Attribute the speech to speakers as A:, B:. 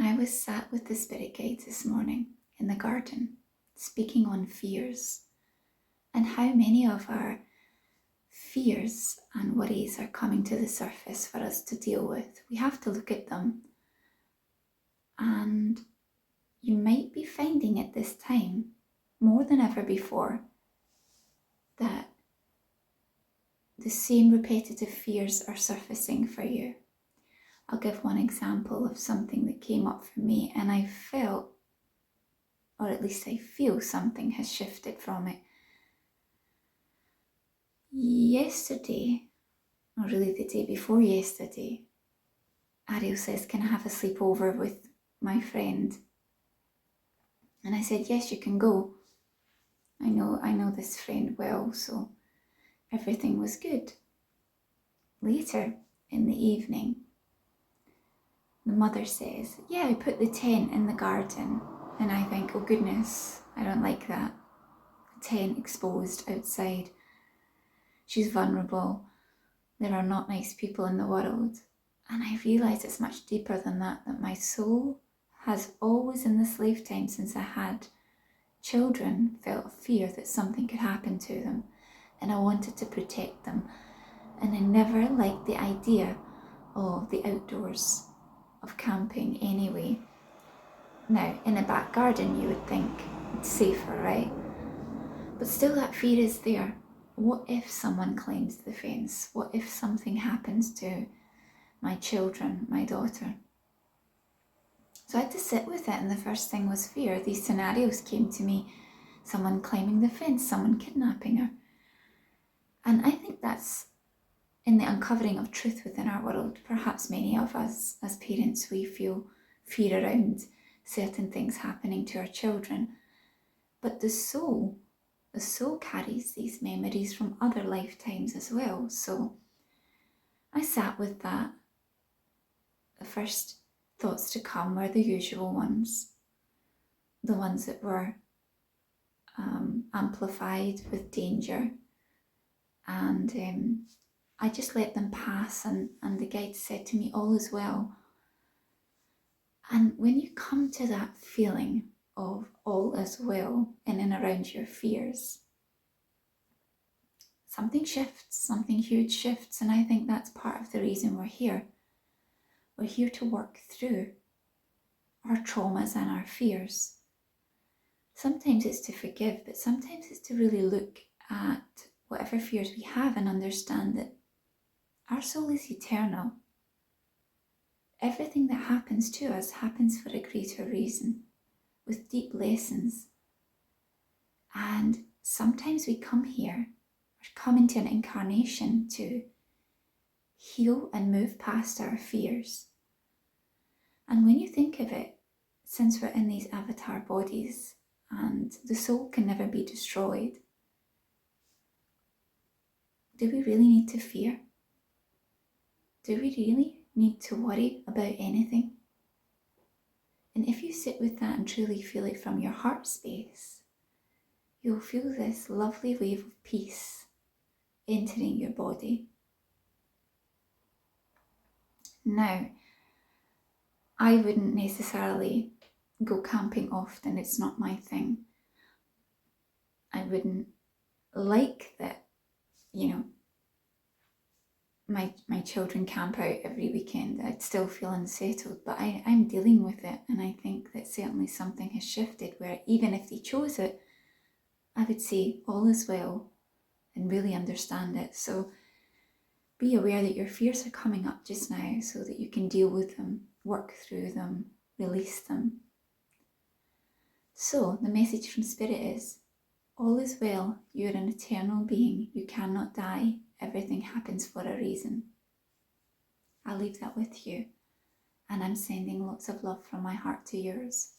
A: I was sat with the spirit guides this morning in the garden, speaking on fears and how many of our fears and worries are coming to the surface for us to deal with. We have to look at them, and you might be finding at this time, more than ever before, that the same repetitive fears are surfacing for you. I'll give one example of something that came up for me, and I felt, or at least I feel, something has shifted from it. Yesterday, or really the day before yesterday, Ariel says, "Can I have a sleepover with my friend?" And I said, "Yes, you can go. I know this friend well," so everything was good. Later in the evening, the mother says, "Yeah, I put the tent in the garden." And I think, oh goodness, I don't like that. A tent exposed outside. She's vulnerable. There are not nice people in the world. And I realise it's much deeper than that my soul has always in this lifetime, since I had children, felt a fear that something could happen to them. And I wanted to protect them. And I never liked the idea of the outdoors, of camping anyway. Now, in a back garden, you would think it's safer, right? But still that fear is there. What if someone climbs the fence? What if something happens to my children, my daughter? So I had to sit with it, and the first thing was fear. These scenarios came to me: someone climbing the fence, someone kidnapping her. And I think that's in the uncovering of truth within our world. Perhaps many of us as parents, we feel fear around certain things happening to our children. But the soul carries these memories from other lifetimes as well. So I sat with that. The first thoughts to come were the usual ones, the ones that were amplified with danger. And I just let them pass, and the guide said to me, "All is well." And when you come to that feeling of all is well in and around your fears, something shifts, something huge shifts. And I think that's part of the reason we're here. We're here to work through our traumas and our fears. Sometimes it's to forgive, but sometimes it's to really look at whatever fears we have and understand that our soul is eternal. Everything that happens to us happens for a greater reason, with deep lessons. And sometimes we come here, or come into an incarnation to heal and move past our fears. And when you think of it, since we're in these avatar bodies and the soul can never be destroyed, do we really need to fear? Do we really need to worry about anything? And if you sit with that and truly feel it from your heart space, you'll feel this lovely wave of peace entering your body. Now, I wouldn't necessarily go camping often. It's not my thing. I wouldn't like that, my children camp out every weekend. I'd still feel unsettled, but I'm dealing with it. And I think that certainly something has shifted where even if they chose it, I would say all is well and really understand it. So be aware that your fears are coming up just now so that you can deal with them, work through them, release them. So the message from Spirit is, all is well. You're an eternal being. You cannot die. Everything happens for a reason. I'll leave that with you. And I'm sending lots of love from my heart to yours.